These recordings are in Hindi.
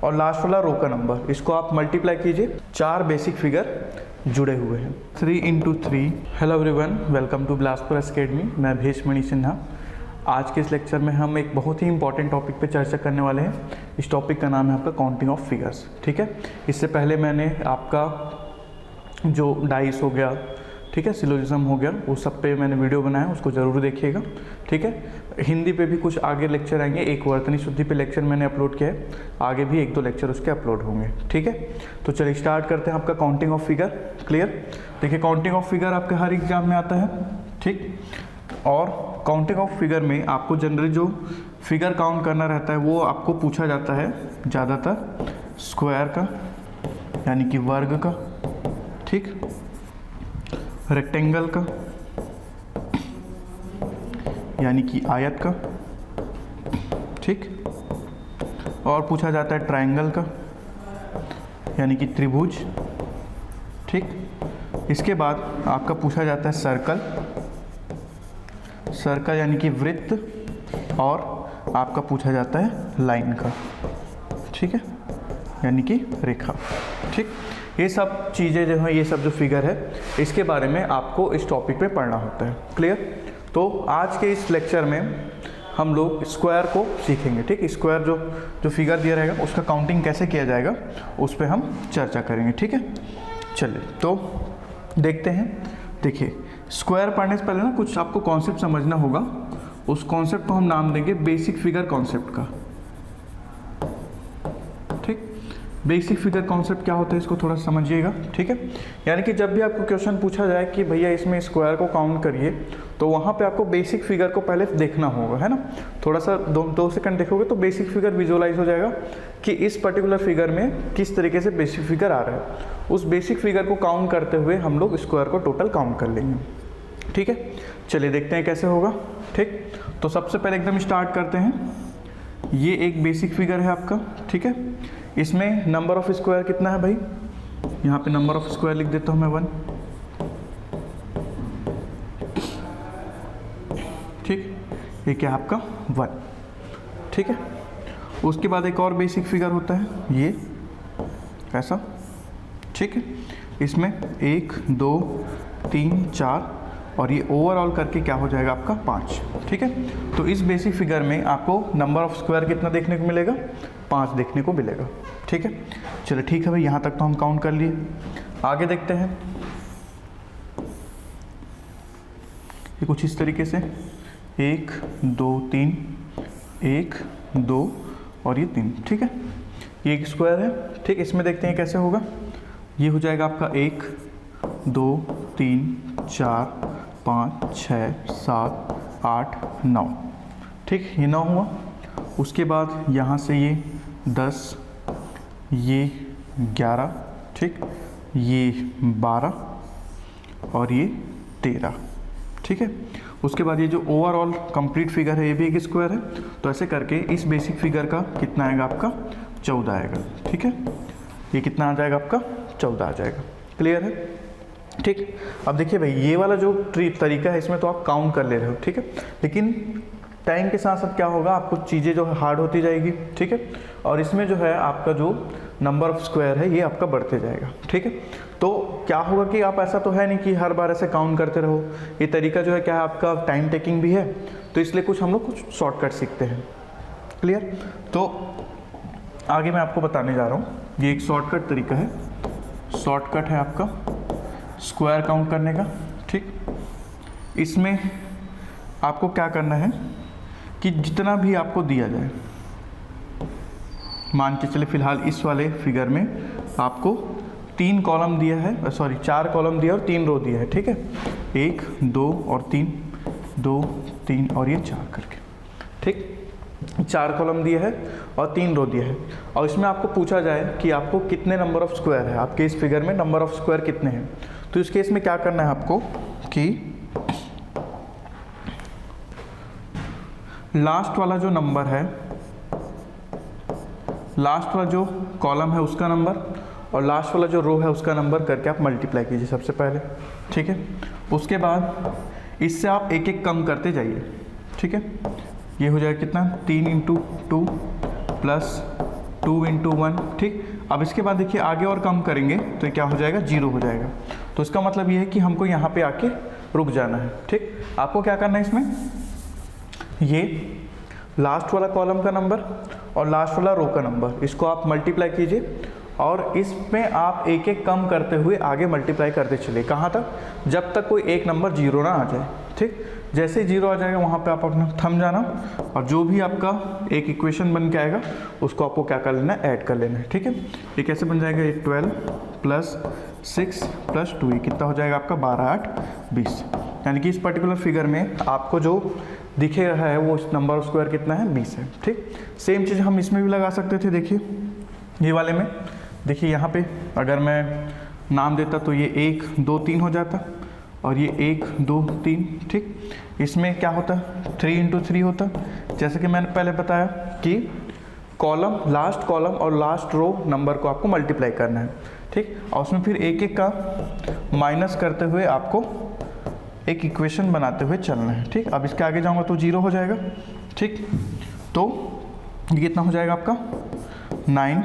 और लास्ट वाला रो का नंबर, इसको आप मल्टीप्लाई कीजिए। 4 बेसिक फिगर जुड़े हुए हैं। 3 × 3। Hello everyone, welcome to Bilaspur academy. मैं भेषमणि सिन्हा। आज के इस लेक्चर में हम एक बहुत ही इंपॉर्टेंट टॉपिक पे चर्चा करने वाले हैं। इस टॉपिक का नाम है आपका काउंटिंग ऑफ फिगर्स। ठीक है, इससे पहले मैंने आपका जो डाइस हो गया, ठीक है, सिलोजिज्म हो गया, उस सब पे मैंने वीडियो बनाया, उसको ज़रूर देखिएगा। ठीक है, हिंदी पे भी कुछ आगे लेक्चर आएंगे। एक वर्तनी शुद्धि पे लेक्चर मैंने अपलोड किया है, आगे भी 1-2 लेक्चर उसके अपलोड होंगे। ठीक है, तो चलिए स्टार्ट करते हैं आपका काउंटिंग ऑफ फिगर। क्लियर? देखिए, काउंटिंग ऑफ फिगर आपके हर एग्जाम में आता है। ठीक, और काउंटिंग ऑफ फिगर में आपको जनरली जो फिगर काउंट करना रहता है वो आपको पूछा जाता है ज़्यादातर स्क्वायर का, यानी कि वर्ग का, ठीक, रेक्टेंगल का यानी कि आयत का, ठीक, और पूछा जाता है ट्रायंगल का यानी कि त्रिभुज, ठीक। इसके बाद आपका पूछा जाता है सर्कल यानी कि वृत्त, और आपका पूछा जाता है लाइन का, ठीक है, यानी कि रेखा। ठीक, ये सब चीज़ें जो हैं, ये सब जो फिगर है, इसके बारे में आपको इस टॉपिक पे पढ़ना होता है। क्लियर? तो आज के इस लेक्चर में हम लोग स्क्वायर को सीखेंगे। ठीक, स्क्वायर जो फिगर दिया रहेगा उसका काउंटिंग कैसे किया जाएगा उस पर हम चर्चा करेंगे। ठीक है, चलिए तो देखते हैं। देखिए, स्क्वायर पढ़ने से पहले ना कुछ आपको कॉन्सेप्ट समझना होगा। उस कॉन्सेप्ट को हम नाम देंगे बेसिक फिगर कॉन्सेप्ट का। ठीक, बेसिक फिगर कॉन्सेप्ट क्या होता है इसको थोड़ा समझिएगा। ठीक है, यानी कि जब भी आपको क्वेश्चन पूछा जाए कि भैया इसमें स्क्वायर को काउंट करिए, तो वहाँ पे आपको बेसिक फिगर को पहले देखना होगा, है ना। थोड़ा सा 2 सेकंड देखोगे तो बेसिक फिगर विजुअलाइज हो जाएगा कि इस पर्टिकुलर फिगर में किस तरीके से बेसिक फिगर आ रहा है। उस बेसिक फिगर को काउंट करते हुए हम लोग स्क्वायर को टोटल काउंट कर लेंगे। ठीक है, चलिए देखते हैं कैसे होगा। ठीक, तो सबसे पहले एकदम स्टार्ट करते हैं। ये एक बेसिक फिगर है आपका। ठीक है, इसमें नंबर ऑफ स्क्वायर कितना है भाई? यहाँ पे नंबर ऑफ स्क्वायर लिख देता हूँ मैं 1। ठीक, ये क्या है आपका 1। ठीक है, उसके बाद एक और बेसिक फिगर होता है ये ऐसा। ठीक है, इसमें 1 2 3 4 और ये ओवरऑल करके क्या हो जाएगा आपका 5। ठीक है, तो इस बेसिक फिगर में आपको नंबर ऑफ स्क्वायर कितना देखने को मिलेगा? 5 देखने को मिलेगा। ठीक है, चलो ठीक है भाई, यहाँ तक तो हम काउंट कर लिए। आगे देखते हैं। ये कुछ इस तरीके से 1 2 3 1 2 और ये 3। ठीक है, ये एक स्क्वायर है। ठीक, इसमें देखते हैं कैसे होगा। ये हो जाएगा आपका 1 2 3 4 5 6 7 8 9। ठीक, ये 9 हुआ। उसके बाद यहाँ से ये 10, ये 11, ठीक, ये 12 और ये 13। ठीक है, उसके बाद ये जो ओवरऑल कंप्लीट फिगर है ये भी एक स्क्वायर है। तो ऐसे करके इस बेसिक फिगर का कितना आएगा आपका? 14 आएगा। ठीक है, ये कितना आ जाएगा आपका? 14 आ जाएगा। क्लियर है? ठीक, अब देखिए भाई, ये वाला जो तरीका है इसमें तो आप काउंट कर ले रहे हो। ठीक है, लेकिन टाइम के साथ साथ क्या होगा, आपको चीज़ें जो है हार्ड होती जाएगी। ठीक है, और इसमें जो है आपका जो नंबर ऑफ स्क्वायर है ये आपका बढ़ते जाएगा। ठीक है, तो क्या होगा कि आप ऐसा तो है नहीं कि हर बार ऐसे काउंट करते रहो। ये तरीका जो है क्या है आपका टाइम टेकिंग भी है, तो इसलिए कुछ हम लोग कुछ शॉर्टकट सीखते हैं। क्लियर? तो आगे मैं आपको बताने जा रहा हूँ, ये एक शॉर्टकट तरीका है। शॉर्टकट है आपका स्क्वायर काउंट करने का। ठीक, इसमें आपको क्या करना है कि जितना भी आपको दिया जाए, मान के चले फिलहाल इस वाले फिगर में आपको 3 कॉलम दिया है, 4 कॉलम दिया और 3 रो दिया है। ठीक है, 1 2 और 3, 2 3 और ये 4 करके। ठीक, 4 कॉलम दिया है और 3 रो दिया है। और इसमें आपको पूछा जाए कि आपको कितने नंबर ऑफ स्क्वायर है, आपके इस फिगर में नंबर ऑफ स्क्वायर कितने हैं, तो इस केस में क्या करना है आपको कि लास्ट वाला जो नंबर है, लास्ट वाला जो कॉलम है उसका नंबर और लास्ट वाला जो रो है उसका नंबर करके आप मल्टीप्लाई कीजिए सबसे पहले। ठीक है, उसके बाद इससे आप एक एक कम करते जाइए। ठीक है, ये हो जाएगा कितना? 3 × 2 प्लस 2 इंटू 1, ठीक। अब इसके बाद देखिए आगे और कम करेंगे तो ये क्या हो जाएगा, 0 हो जाएगा। तो इसका मतलब ये है कि हमको यहाँ पे आके रुक जाना है, ठीक। आपको क्या करना है, इसमें ये लास्ट वाला कॉलम का नंबर और लास्ट वाला रो का नंबर, इसको आप मल्टीप्लाई कीजिए और इसमें आप एक एक कम करते हुए आगे मल्टीप्लाई करते चलिए। कहाँ तक, जब तक कोई एक नंबर 0 ना आ जाए, ठीक। जैसे ही 0 आ जाएगा वहाँ पे आप अपना थम जाना और जो भी आपका एक इक्वेशन बन के आएगा उसको आपको क्या कर लेना है, ऐड कर लेना है, ठीक है। ये कैसे बन जाएगा, ये 12 प्लस 6 प्लस 2, ये कितना हो जाएगा आपका 12 8 20। यानी कि इस पर्टिकुलर फिगर में आपको जो दिखे रहा है वो नंबर ऑफ स्क्वायर कितना है, 20 है, ठीक। सेम चीज़ हम इसमें भी लगा सकते थे। देखिए ये वाले में देखिए यहाँ पे अगर मैं नाम देता तो ये 1 2 3 हो जाता और ये 1 2 3, ठीक। इसमें क्या होता, 3 इंटू 3 होता। जैसे कि मैंने पहले बताया कि कॉलम, लास्ट कॉलम और लास्ट रो नंबर को आपको मल्टीप्लाई करना है, ठीक। और उसमें फिर एक एक का माइनस करते हुए आपको एक इक्वेशन बनाते हुए चलना है, ठीक। अब इसके आगे जाऊँगा तो 0 हो जाएगा, ठीक। तो ये कितना हो जाएगा आपका 9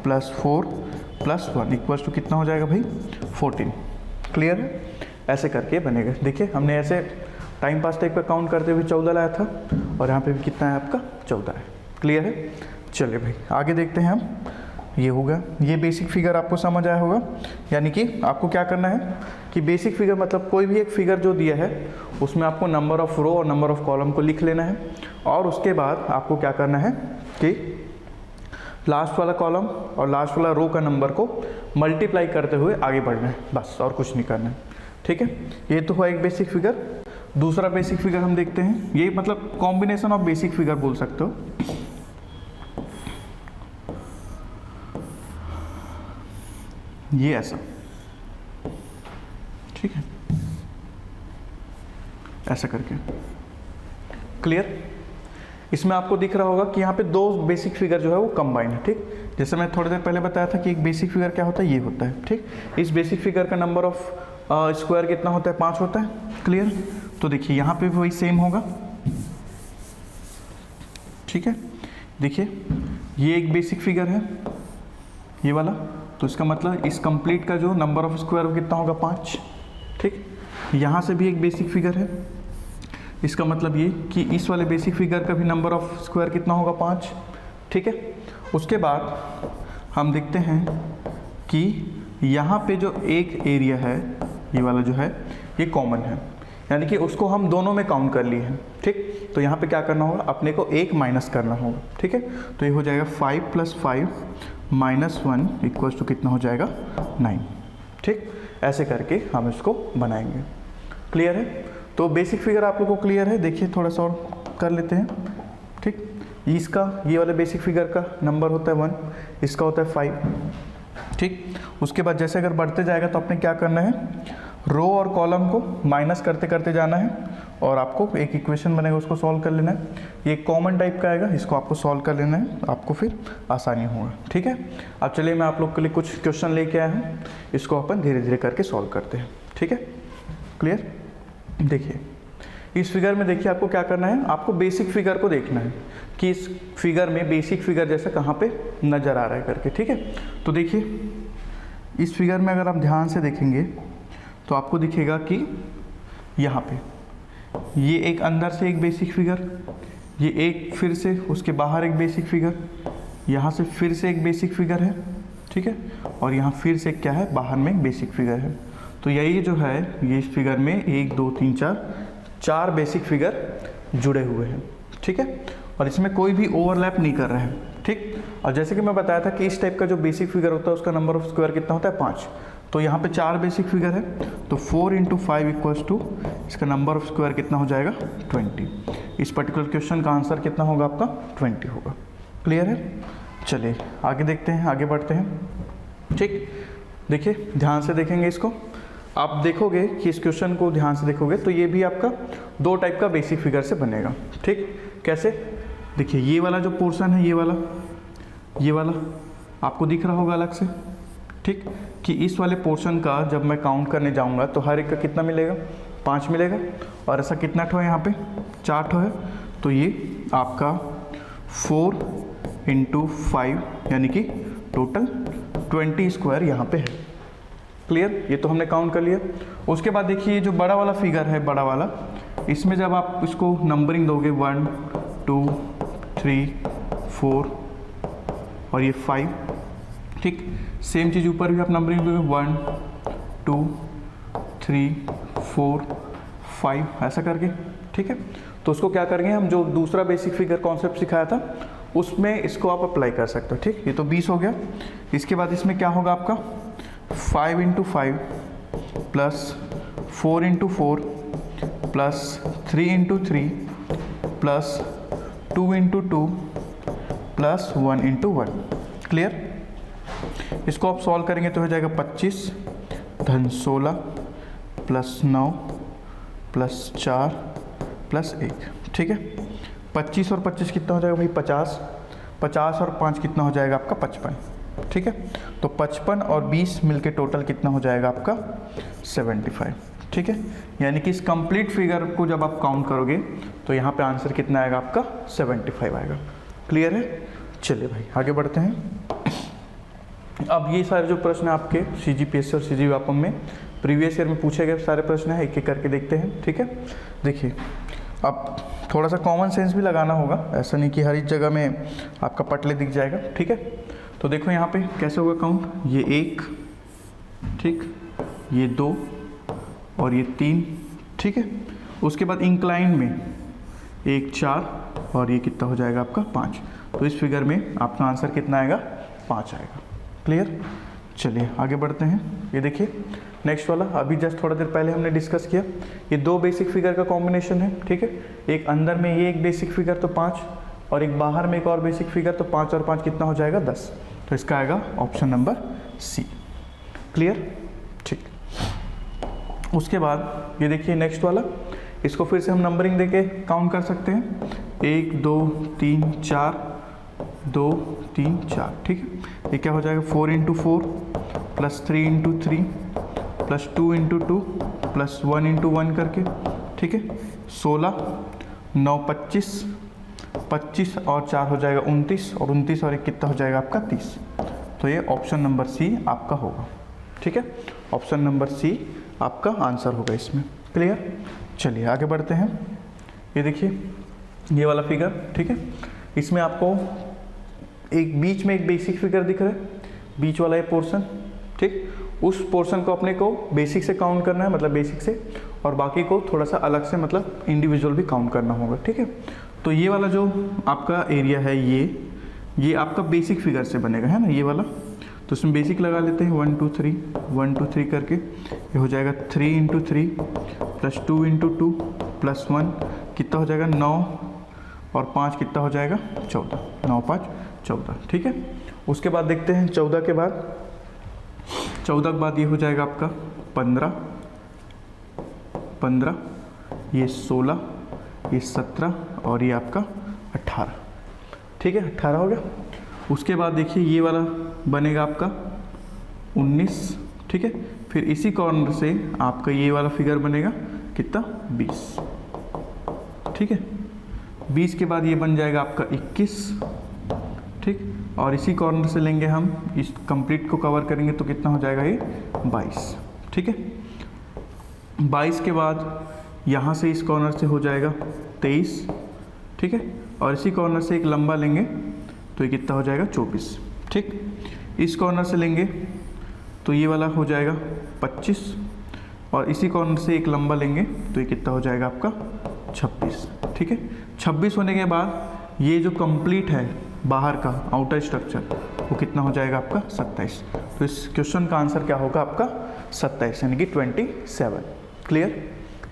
प्लस 4 प्लस 1 इक्वल्स टू कितना हो जाएगा भाई, 14। क्लियर है, ऐसे करके बनेगा। देखिए हमने ऐसे टाइम पास टेक पे काउंट करते हुए 14 लाया था और यहाँ पे भी कितना है आपका, 14 है। क्लियर है, चलिए भाई आगे देखते हैं हम। ये होगा, ये बेसिक फिगर आपको समझ आया होगा। यानी कि आपको क्या करना है कि बेसिक फिगर मतलब कोई भी एक फिगर जो दिया है उसमें आपको नंबर ऑफ रो और नंबर ऑफ कॉलम को लिख लेना है और उसके बाद आपको क्या करना है कि लास्ट वाला कॉलम और लास्ट वाला रो का नंबर को मल्टीप्लाई करते हुए आगे बढ़ना है, बस और कुछ नहीं करना है, ठीक है। ये तो हुआ एक बेसिक फिगर। दूसरा बेसिक फिगर हम देखते हैं, ये मतलब कॉम्बिनेशन ऑफ बेसिक फिगर बोल सकते हो। ये ऐसा, ठीक है, ऐसा करके। क्लियर, इसमें आपको दिख रहा होगा कि यहाँ पे दो बेसिक फिगर जो है वो कंबाइन है, ठीक। जैसे मैं थोड़ी देर पहले बताया था कि एक बेसिक फिगर क्या होता है, ये होता है, ठीक। इस बेसिक फिगर का नंबर ऑफ स्क्वायर कितना होता है, 5 होता है। क्लियर, तो देखिए यहाँ पे भी वही सेम होगा, ठीक है। देखिए ये एक बेसिक फिगर है ये वाला, तो इसका मतलब इस कंप्लीट का जो नंबर ऑफ स्क्वायर वो कितना होगा, 5, ठीक। यहाँ से भी एक बेसिक फिगर है, इसका मतलब ये कि इस वाले बेसिक फिगर का भी नंबर ऑफ स्क्वायर कितना होगा, 5, ठीक है। उसके बाद हम देखते हैं कि यहाँ पे जो एक एरिया है ये वाला जो है ये कॉमन है, यानी कि उसको हम दोनों में काउंट कर लिए हैं, ठीक। तो यहाँ पे क्या करना होगा, अपने को एक माइनस करना होगा, ठीक है। तो ये हो जाएगा 5 + 5 - 1 इक्वल्स टू कितना हो जाएगा, 9, ठीक। ऐसे करके हम इसको बनाएंगे। क्लियर है, तो बेसिक फिगर आप लोगों को क्लियर है। देखिए थोड़ा सा और कर लेते हैं, ठीक। इसका ये वाले बेसिक फिगर का नंबर होता है 1, इसका होता है 5, ठीक। उसके बाद जैसे अगर बढ़ते जाएगा तो आपने क्या करना है, रो और कॉलम को माइनस करते करते जाना है और आपको एक इक्वेशन बनेगा उसको सॉल्व कर लेना है। ये कॉमन टाइप का आएगा, इसको आपको सॉल्व कर लेना है, आपको फिर आसानी होगा, ठीक है। अब चलिए मैं आप लोग के लिए कुछ क्वेश्चन लेके आया हूँ, इसको अपन धीरे धीरे करके सॉल्व करते हैं, ठीक है। क्लियर, देखिए इस फिगर में देखिए आपको क्या करना है, आपको बेसिक फिगर को देखना है कि इस फिगर में बेसिक फिगर जैसा कहाँ पे नज़र आ रहा है करके, ठीक है। तो देखिए इस फिगर में अगर आप ध्यान से देखेंगे तो आपको दिखेगा कि यहाँ पे ये एक अंदर से एक बेसिक फिगर, ये एक फिर से उसके बाहर एक बेसिक फिगर, यहाँ से फिर से एक बेसिक फिगर है, ठीक है। और यहाँ फिर से क्या है, बाहर में एक बेसिक फिगर है। तो यही जो है ये इस फिगर में 1 2 3 4 बेसिक फिगर जुड़े हुए हैं, ठीक है। और इसमें कोई भी ओवरलैप नहीं कर रहे हैं, ठीक। और जैसे कि मैं बताया था कि इस टाइप का जो बेसिक फिगर होता है उसका नंबर ऑफ स्क्वायर कितना होता है, 5। तो यहाँ पे 4 बेसिक फिगर है, तो 4 × 5 इक्वल्स टू इसका नंबर ऑफ स्क्वायर कितना हो जाएगा, 20। इस पर्टिकुलर क्वेश्चन का आंसर कितना होगा आपका, 20 होगा। क्लियर है, चलिए आगे देखते हैं, आगे बढ़ते हैं, ठीक। देखिए ध्यान से देखेंगे इसको, आप देखोगे कि इस क्वेश्चन को ध्यान से देखोगे तो ये भी आपका 2 टाइप का बेसिक फिगर से बनेगा, ठीक। कैसे, देखिए ये वाला जो पोर्शन है, ये वाला आपको दिख रहा होगा अलग से, ठीक। कि इस वाले पोर्शन का जब मैं काउंट करने जाऊंगा तो हर एक का कितना मिलेगा, 5 मिलेगा। और ऐसा कितना ठो है, यहाँ पे 4 ठो है, तो ये आपका 4 इंटू 5 यानी कि टोटल 20 स्क्वायर यहाँ पे है। क्लियर, ये तो हमने काउंट कर लिया। उसके बाद देखिए जो बड़ा वाला फिगर है, बड़ा वाला, इसमें जब आप इसको नंबरिंग दोगे 1 2 3 4 और ये 5, ठीक, सेम चीज़ ऊपर भी आप नंबरिंग दोगे 1 2 3 4 5 ऐसा करके, ठीक है। तो उसको क्या करेंगे हम, जो दूसरा बेसिक फिगर कॉन्सेप्ट सिखाया था उसमें इसको आप अप्लाई कर सकते हो, ठीक। ये तो 20 हो गया। इसके बाद इसमें क्या होगा आपका 5 into 5 plus 4 into 4 plus 3 into 3 plus 2 into 2 plus 1 into 1। Clear, इसको आप सॉल्व करेंगे तो हो जाएगा 25 धन 16 प्लस 9 प्लस 4 प्लस 1, ठीक है। 25 और 25 कितना हो जाएगा भाई 50, 50 और 5 कितना हो जाएगा आपका 55, ठीक है। तो 55 और 20 मिलके टोटल कितना हो जाएगा आपका 75, ठीक है। यानी कि इस कंप्लीट फिगर को जब आप काउंट करोगे तो यहाँ पे आंसर कितना आएगा आपका 75 आएगा। क्लियर है, चलिए भाई आगे बढ़ते हैं। अब ये सारे जो प्रश्न आपके CGPSC और CG व्यापम में प्रीवियस ईयर में पूछे गए सारे प्रश्न हैं, एक एक करके देखते हैं, ठीक है। देखिए अब थोड़ा सा कॉमन सेंस भी लगाना होगा, ऐसा नहीं कि हर एक जगह में आपका पटले दिख जाएगा, ठीक है। तो देखो यहाँ पे कैसे होगा काउंट, ये 1, ठीक, ये 2 और ये 3, ठीक है। उसके बाद इंक्लाइन में 1 4 और ये कितना हो जाएगा आपका 5। तो इस फिगर में आपका आंसर कितना आएगा 5 आएगा। क्लियर, चलिए आगे बढ़ते हैं। ये देखिए नेक्स्ट वाला, अभी जस्ट थोड़ा देर पहले हमने डिस्कस किया, ये दो बेसिक फिगर का कॉम्बिनेशन है, ठीक है। एक अंदर में ये एक बेसिक फिगर तो 5 और एक बाहर में एक और बेसिक फिगर, तो 5 और 5 कितना हो जाएगा 10। तो इसका आएगा ऑप्शन नंबर सी। क्लियर, ठीक। उसके बाद ये देखिए नेक्स्ट वाला, इसको फिर से हम नंबरिंग देके काउंट कर सकते हैं, 1 2 3 4 2 3 4, ठीक है। ये क्या हो जाएगा 4 into 4 plus 3 into 3 plus 2 into 2 plus 1 into 1 करके, ठीक है। 16 9 25, 25 और 4 हो जाएगा 29 और 29 और 1 कितना हो जाएगा आपका 30। तो ये ऑप्शन नंबर सी आपका होगा, ठीक है। ऑप्शन नंबर सी आपका आंसर होगा इसमें। क्लियर, चलिए आगे बढ़ते हैं। ये देखिए ये वाला फिगर, ठीक है। इसमें आपको एक बीच में एक बेसिक फिगर दिख रहा है, बीच वाला ये पोर्शन, ठीक। उस पोर्शन को अपने को बेसिक से काउंट करना है, मतलब बेसिक से, और बाकी को थोड़ा सा अलग से मतलब इंडिविजुअल भी काउंट करना होगा, ठीक है। तो ये वाला जो आपका एरिया है ये आपका बेसिक फिगर से बनेगा, है ना, ये वाला। तो इसमें बेसिक लगा लेते हैं 1 2 3 1 2 3 करके, ये हो जाएगा 3 इंटू 3 प्लस 2 इंटू 2 प्लस 1 कितना हो जाएगा 9 और 5 कितना हो जाएगा 14, 9 5 14, ठीक है। उसके बाद देखते हैं 14 के बाद, 14 के बाद ये हो जाएगा आपका 15 15, ये 16, ये 17 और ये आपका 18, ठीक है। 18 हो गया। उसके बाद देखिए ये वाला बनेगा आपका 19, ठीक है। फिर इसी कॉर्नर से आपका ये वाला फिगर बनेगा कितना 20, ठीक है। 20 के बाद ये बन जाएगा आपका 21, ठीक। और इसी कॉर्नर से लेंगे हम, इस कंप्लीट को कवर करेंगे तो कितना हो जाएगा ये 22, ठीक है। 22 के बाद यहाँ से इस कॉर्नर से हो जाएगा 23, ठीक है। और इसी कॉर्नर से एक लंबा लेंगे तो ये कितना हो जाएगा 24, ठीक। इस कॉर्नर से लेंगे तो ये वाला हो जाएगा 25 और इसी कॉर्नर से एक लंबा लेंगे तो ये कितना हो जाएगा आपका 26, ठीक है। 26 होने के बाद ये जो कंप्लीट है बाहर का आउटर स्ट्रक्चर वो कितना हो जाएगा आपका 27। तो इस क्वेश्चन का आंसर क्या होगा आपका 27 यानी कि 27। क्लियर,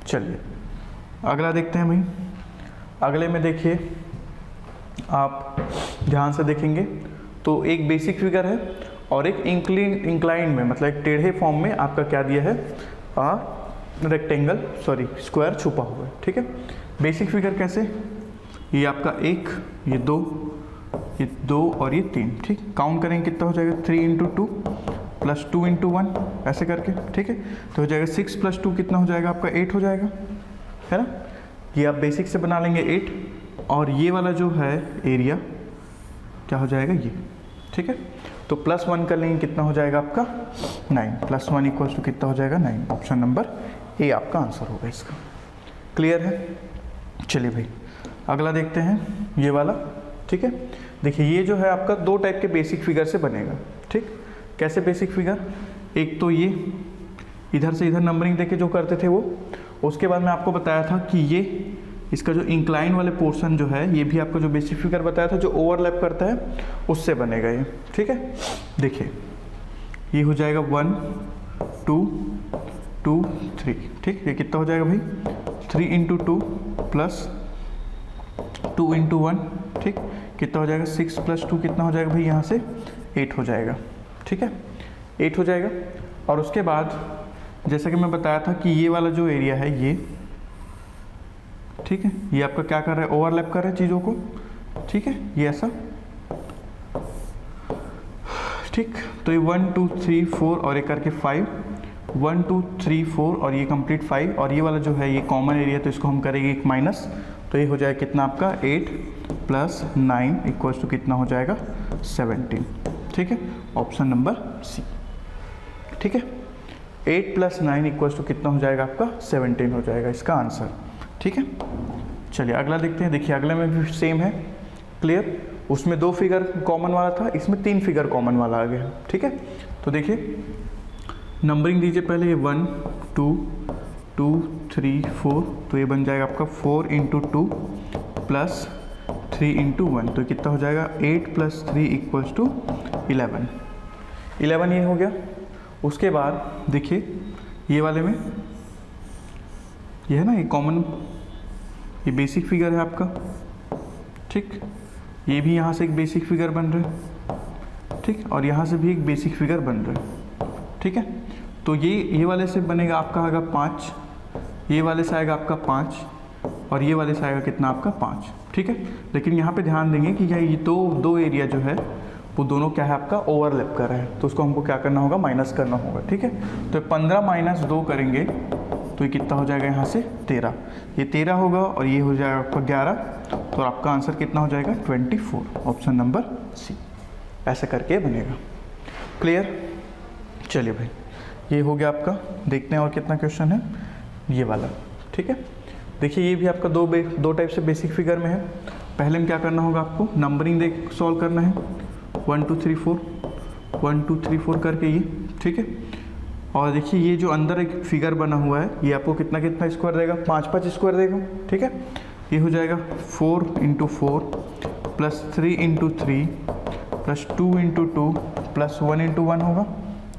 चलिए अगला देखते हैं भाई। अगले में देखिए आप ध्यान से देखेंगे तो एक बेसिक फिगर है और एक इंक्लाइन में, मतलब एक टेढ़े फॉर्म में आपका क्या दिया है रेक्टेंगल स्क्वायर छुपा हुआ है, ठीक है। बेसिक फिगर कैसे, ये आपका 1, ये 2, ये 2 और ये 3, ठीक। काउंट करेंगे कितना हो जाएगा 3 इंटू 2 प्लस 2 इंटू 1 ऐसे करके, ठीक है। तो हो जाएगा 6 प्लस 2 कितना हो जाएगा आपका 8 हो जाएगा, है ना। ये आप बेसिक से बना लेंगे 8। और ये वाला जो है एरिया क्या हो जाएगा ये, ठीक है। तो +1 कर लेंगे, कितना हो जाएगा आपका 9, +1 इक्वल्स टू कितना हो जाएगा 9। ऑप्शन नंबर ए आपका आंसर होगा इसका। क्लियर है? चलिए भाई अगला देखते हैं ये वाला, ठीक है। देखिए ये जो है आपका 2 टाइप के बेसिक फिगर से बनेगा, ठीक। कैसे बेसिक फिगर, एक तो ये इधर से इधर नंबरिंग देके जो करते थे वो, उसके बाद मैं आपको बताया था कि ये इसका जो इंक्लाइन वाले पोर्शन जो है ये भी आपका जो बेसिक फिगर बताया था जो ओवरलैप करता है उससे बनेगा ये, ठीक है। देखिए ये हो जाएगा 1 2 2 3, ठीक। ये कितना हो जाएगा भाई 3 × 2 प्लस 2 × 1, ठीक। कितना हो जाएगा 6 + 2 कितना हो जाएगा भाई यहाँ से 8 हो जाएगा, ठीक है। 8 हो जाएगा। और उसके बाद जैसा कि मैं बताया था कि ये वाला जो एरिया है ये, ठीक है, ये आपका क्या कर रहा है ओवरलैप कर रहा है चीज़ों को, ठीक है, ये ऐसा, ठीक। तो ये 1 2 3 4 और एक करके 5, 1 2 3 4 और ये कंप्लीट 5, और ये वाला जो है ये कॉमन एरिया तो इसको हम करेंगे एक माइनस, तो ये हो जाएगा कितना आपका 8 + 9 इक्वल्स टू कितना हो जाएगा 17, ठीक है। ऑप्शन नंबर सी, ठीक है। 8 + 9 इक्वल्स टू कितना हो जाएगा आपका 17 हो जाएगा इसका आंसर, ठीक है। चलिए अगला देखते हैं। देखिए अगले में भी सेम है, क्लियर। उसमें 2 फिगर कॉमन वाला था, इसमें 3 फिगर कॉमन वाला आ गया, ठीक है। तो देखिए नंबरिंग दीजिए पहले, ये 1 2 2 3 4, तो ये बन जाएगा आपका 4 × 2 प्लस 3 × 1, तो कितना हो जाएगा 8 + 3 इक्वल्स टू 11। 11 ये हो गया। उसके बाद देखिए ये वाले में ये है ना, ये कॉमन, ये बेसिक फिगर है आपका, ठीक। ये भी यहाँ से एक बेसिक फिगर बन रहा है, ठीक। और यहाँ से भी एक बेसिक फिगर बन रहा है, ठीक है। तो ये वाले से बनेगा आपका आएगा 5, ये वाले से आएगा आपका 5, और ये वाले से आएगा कितना आपका 5, ठीक है। लेकिन यहाँ पे ध्यान देंगे कि ये दो एरिया जो है वो दोनों क्या है आपका ओवरलैप कर रहा है, तो उसको हमको क्या करना होगा माइनस करना होगा, ठीक है। तो 15 - 2 करेंगे तो ये कितना हो जाएगा यहाँ से 13, ये 13 होगा, और ये हो जाएगा आपका 11, तो आपका आंसर कितना हो जाएगा 24। ऑप्शन नंबर सी, ऐसे करके बनेगा। क्लियर? चलिए भाई ये हो गया आपका। देखते हैं और कितना क्वेश्चन है ये वाला, ठीक है। देखिए ये भी आपका दो टाइप से बेसिक फिगर में है। पहले में क्या करना होगा आपको नंबरिंग देख सॉल्व करना है, 1 2 3 4 1 2 3 4 करके ये, ठीक है। और देखिए ये जो अंदर एक फिगर बना हुआ है ये आपको कितना कितना स्क्वायर देगा, 5 5 स्क्वायर देगा, ठीक है। ये हो जाएगा 4 × 4 प्लस 3 × 3 प्लस 2 × 2 प्लस 1 × 1 होगा,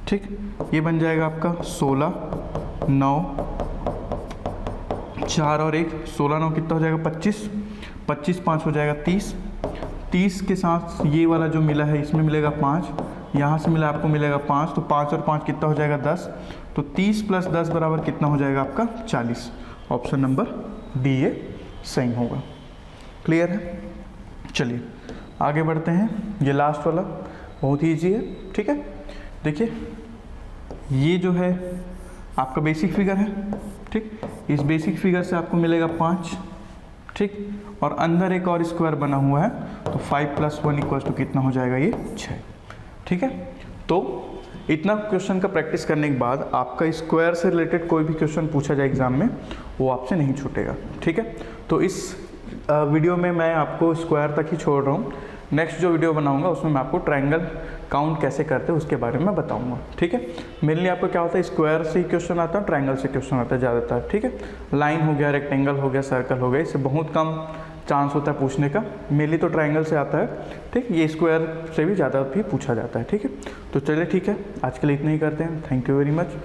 ठीक। ये बन जाएगा आपका 16 9 4 और 1, 16 9 कितना हो जाएगा 25, 25 5 हो जाएगा 30, 30 के साथ ये वाला जो मिला है इसमें मिलेगा 5, यहाँ से मिला आपको मिलेगा 5, तो 5 और 5 कितना हो जाएगा 10, तो 30 + 10 बराबर कितना हो जाएगा आपका 40। ऑप्शन नंबर डी ये सही होगा। क्लियर है? चलिए आगे बढ़ते हैं। ये लास्ट वाला बहुत ही ईजी है, ठीक है। देखिए ये जो है आपका बेसिक फिगर है, ठीक। इस बेसिक फिगर से आपको मिलेगा 5, ठीक। और अंदर एक और स्क्वायर बना हुआ है, तो 5 + 1 इक्वल्स टू कितना हो जाएगा ये 6, ठीक है। तो इतना क्वेश्चन का प्रैक्टिस करने के बाद आपका स्क्वायर से रिलेटेड कोई भी क्वेश्चन पूछा जाए एग्जाम में वो आपसे नहीं छूटेगा, ठीक है। तो इस वीडियो में मैं आपको स्क्वायर तक ही छोड़ रहा हूँ। नेक्स्ट जो वीडियो बनाऊंगा उसमें मैं आपको ट्रायंगल काउंट कैसे करते हैं उसके बारे में बताऊंगा, ठीक है। मेनली आपको क्या होता है स्क्वायर से ही क्वेश्चन आता है, ट्रायंगल से क्वेश्चन आता है ज़्यादातर, ठीक है। लाइन हो गया, रेक्टेंगल हो गया, सर्कल हो गया, इससे बहुत कम चांस होता है पूछने का। मेनली तो ट्रायंगल से आता है, ठीक। ये स्क्वायर से भी ज़्यादा भी पूछा जाता है, ठीक है। तो चलिए ठीक है, आज के लिए इतना ही करते हैं। Thank you very much.